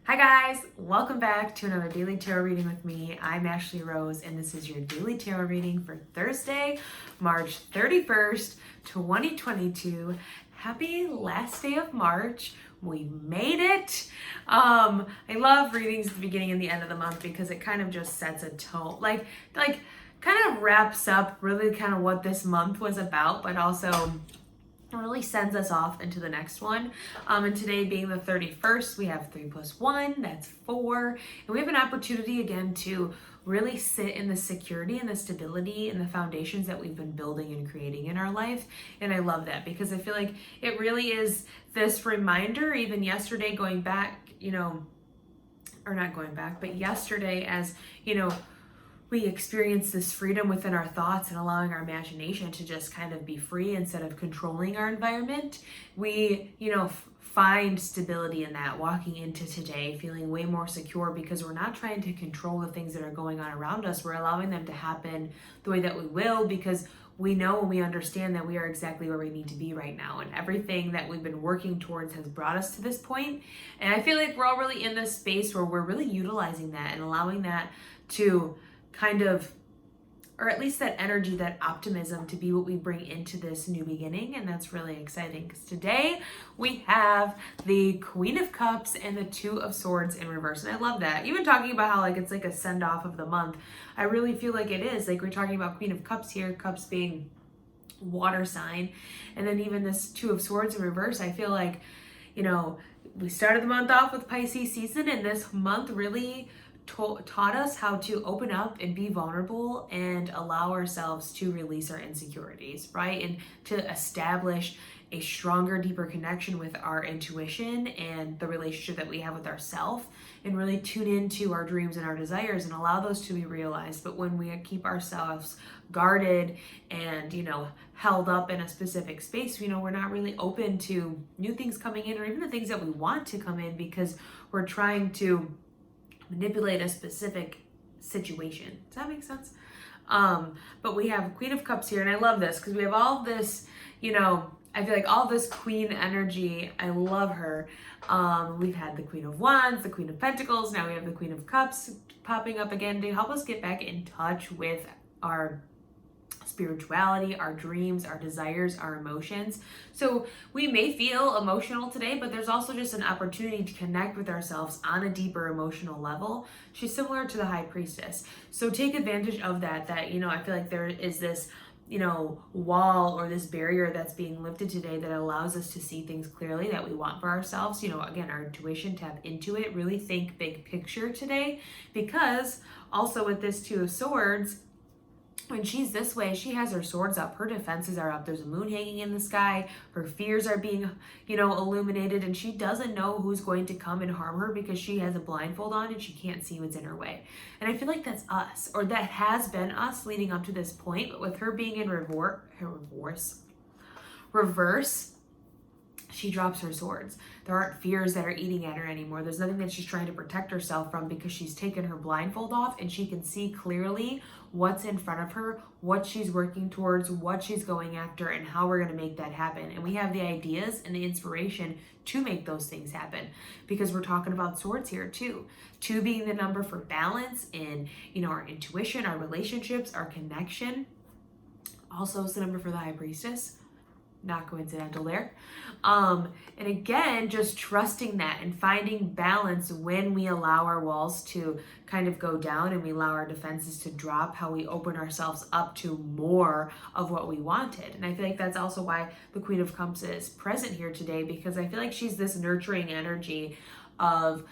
Hi guys, welcome back to another daily tarot reading with me. I'm Ashley Rose and this is your daily tarot reading for Thursday, March 31st, 2022. Happy last day of March. We made it. I love readings at the beginning and the end of the month because it kind of just sets a tone, like kind of wraps up really kind of what this month was about, but also really sends us off into the next one. And today being the 31st, we have 3 plus 1, that's 4. And we have an opportunity again to really sit in the security and the stability and the foundations that we've been building and creating in our life. And I love that because I feel like it really is this reminder, even yesterday going back, or not going back, but yesterday as, we experience this freedom within our thoughts and allowing our imagination to just kind of be free instead of controlling our environment. We, find stability in that walking into today, feeling way more secure because we're not trying to control the things that are going on around us. We're allowing them to happen the way that we will because we know and we understand that we are exactly where we need to be right now. And everything that we've been working towards has brought us to this point. And I feel like we're all really in this space where we're really utilizing that and allowing that to kind of, or at least that energy, that optimism to be what we bring into this new beginning. And that's really exciting because today we have the Queen of Cups and the Two of Swords in reverse. And I love that. Even talking about how it's like a send off of the month, I really feel like it is. Like we're talking about Queen of Cups here, cups being water sign. And then even this Two of Swords in reverse, I feel like, we started the month off with Pisces season, and this month really taught us how to open up and be vulnerable and allow ourselves to release our insecurities, right? And to establish a stronger, deeper connection with our intuition and the relationship that we have with ourselves, and really tune into our dreams and our desires and allow those to be realized. But when we keep ourselves guarded and, held up in a specific space, we're not really open to new things coming in or even the things that we want to come in because we're trying to manipulate a specific situation. Does that make sense? But we have Queen of Cups here, and I love this because we have all this, I feel like all this queen energy. I love her. We've had the Queen of Wands, the Queen of Pentacles. Now we have the Queen of Cups popping up again to help us get back in touch with our spirituality, our dreams, our desires, our emotions. So we may feel emotional today, but there's also just an opportunity to connect with ourselves on a deeper emotional level. She's similar to the High Priestess. So take advantage of that, I feel like there is this, wall or this barrier that's being lifted today that allows us to see things clearly that we want for ourselves. Again, our intuition, tap into it, really think big picture today, because also with this Two of Swords, when she's this way, she has her swords up, her defenses are up, there's a moon hanging in the sky, her fears are being, illuminated, and she doesn't know who's going to come and harm her because she has a blindfold on and she can't see what's in her way. And I feel like that's us, or that has been us leading up to this point, but with her being in reverse, she drops her swords. There aren't fears that are eating at her anymore. There's nothing that she's trying to protect herself from because she's taken her blindfold off and she can see clearly what's in front of her, what she's working towards, what she's going after, and how we're going to make that happen. And we have the ideas and the inspiration to make those things happen because we're talking about swords here too. 2 being the number for balance in, our intuition, our relationships, our connection. Also, it's the number for the High Priestess. Not coincidental there. And again, just trusting that and finding balance when we allow our walls to kind of go down and we allow our defenses to drop, how we open ourselves up to more of what we wanted. And I feel like that's also why the Queen of Cups is present here today, because I feel like she's this nurturing energy of,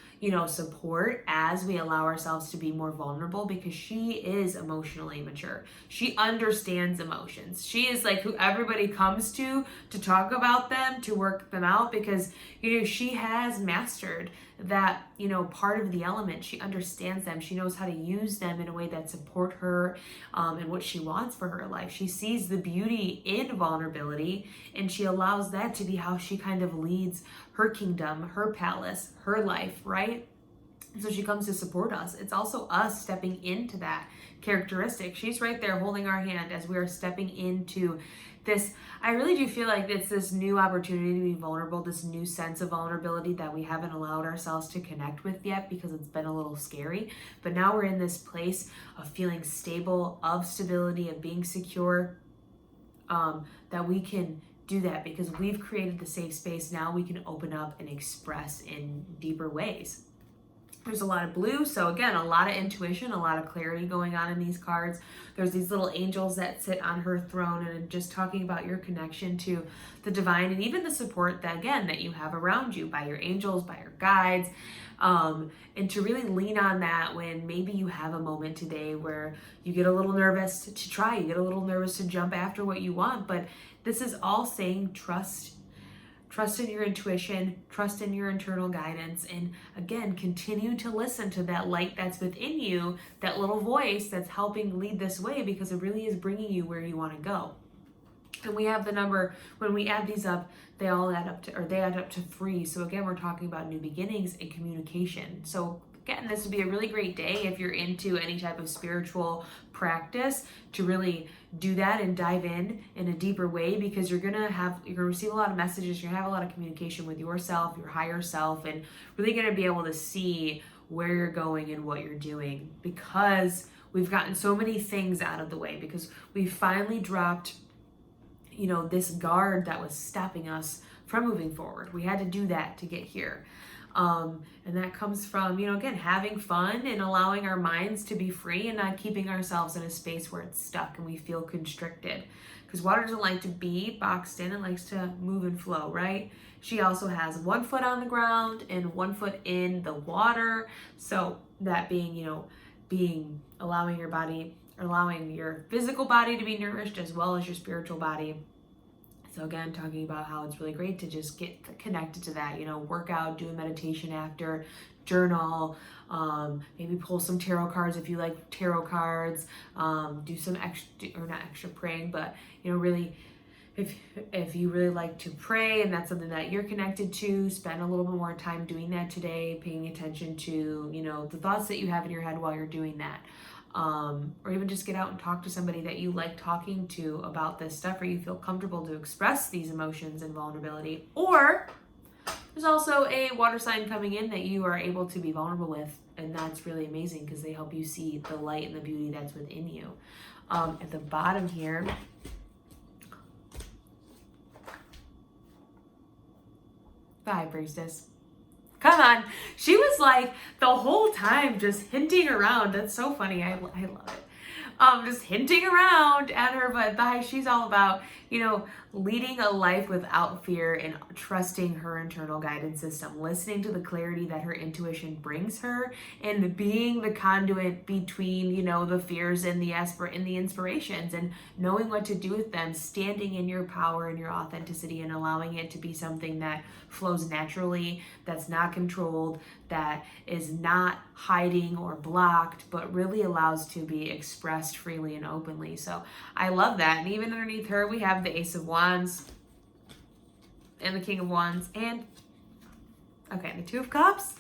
support as we allow ourselves to be more vulnerable, because she is emotionally mature. She understands emotions. She is like who everybody comes to talk about them, to work them out, because, she has mastered that, part of the element. She understands them. She knows how to use them in a way that support her and what she wants for her life. She sees the beauty in vulnerability, and she allows that to be how she kind of leads her kingdom, her palace, her life, right? So she comes to support us. It's also us stepping into that characteristic. She's right there holding our hand as we are stepping into I really do feel like it's this new opportunity to be vulnerable, this new sense of vulnerability that we haven't allowed ourselves to connect with yet because it's been a little scary. But now we're in this place of feeling stable, of stability, of being secure, that we can do that because we've created the safe space. Now we can open up and express in deeper ways. There's a lot of blue, so again, a lot of intuition, a lot of clarity going on in these cards. There's these little angels that sit on her throne and just talking about your connection to the divine and even the support that, again, that you have around you by your angels, by your guides, and to really lean on that when maybe you have a moment today where you get a little nervous to try, you get a little nervous to jump after what you want, but this is all saying trust in your intuition, trust in your internal guidance, and again, continue to listen to that light that's within you, that little voice that's helping lead this way because it really is bringing you where you want to go. And we have the number, when we add these up, they add up to 3. So again, we're talking about new beginnings and communication. So again, this would be a really great day if you're into any type of spiritual practice to really do that and dive in a deeper way because you're gonna receive a lot of messages, you're gonna have a lot of communication with yourself, your higher self, and really gonna be able to see where you're going and what you're doing because we've gotten so many things out of the way because we finally dropped, this guard that was stopping us from moving forward. We had to do that to get here. And that comes from, again, having fun and allowing our minds to be free and not keeping ourselves in a space where it's stuck and we feel constricted. Because water doesn't like to be boxed in, it likes to move and flow, right? She also has 1 foot on the ground and 1 foot in the water. So that being, allowing your physical body to be nourished as well as your spiritual body. So again, talking about how it's really great to just get connected to that, work out, do a meditation after, journal, maybe pull some tarot cards if you like tarot cards, do some not extra praying, but really, if you really like to pray and that's something that you're connected to, spend a little bit more time doing that today, paying attention to, the thoughts that you have in your head while you're doing that. Or even just get out and talk to somebody that you like talking to about this stuff or you feel comfortable to express these emotions and vulnerability. Or there's also a water sign coming in that you are able to be vulnerable with, and that's really amazing because they help you see the light and the beauty that's within you. At the bottom here, the High Priestess. Come on. She was like the whole time just hinting around. That's so funny. I love it. Just hinting around at her, but she's all about, leading a life without fear and trusting her internal guidance system, listening to the clarity that her intuition brings her and being the conduit between, the fears and the inspirations and knowing what to do with them, standing in your power and your authenticity and allowing it to be something that flows naturally, that's not controlled, that is not hiding or blocked, but really allows to be expressed freely and openly. So I love that. And even underneath her, we have the Ace of Wands and the King of Wands and the Two of Cups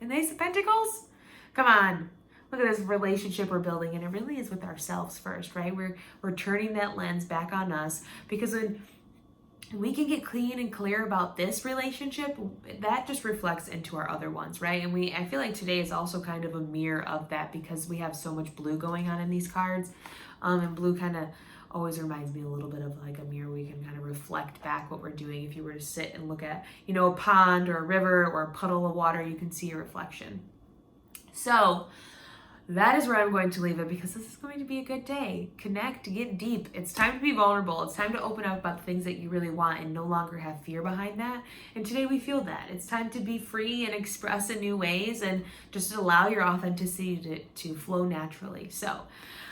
and the Ace of Pentacles. Come on. Look at this relationship we're building, and it really is with ourselves first, right? We're turning that lens back on us because when we can get clean and clear about this relationship, that just reflects into our other ones, right? And I feel like today is also kind of a mirror of that because we have so much blue going on in these cards. And blue kind of always reminds me a little bit of like a mirror. We can kind of reflect back what we're doing. If you were to sit and look at, a pond or a river or a puddle of water, you can see your reflection. So that is where I'm going to leave it because this is going to be a good day. Connect, get deep. It's time to be vulnerable. It's time to open up about the things that you really want and no longer have fear behind that. And today we feel that. It's time to be free and express in new ways and just allow your authenticity to flow naturally. So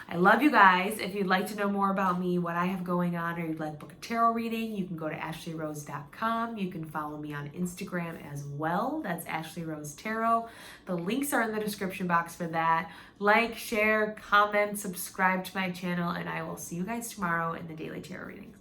I love you guys. If you'd like to know more about me, what I have going on, or you'd like to book a tarot reading, you can go to ashleyrose.com. You can follow me on Instagram as well. That's Ashley Rose Tarot. The links are in the description box for that. Like, share, comment, subscribe to my channel, and I will see you guys tomorrow in the Daily Tarot Readings.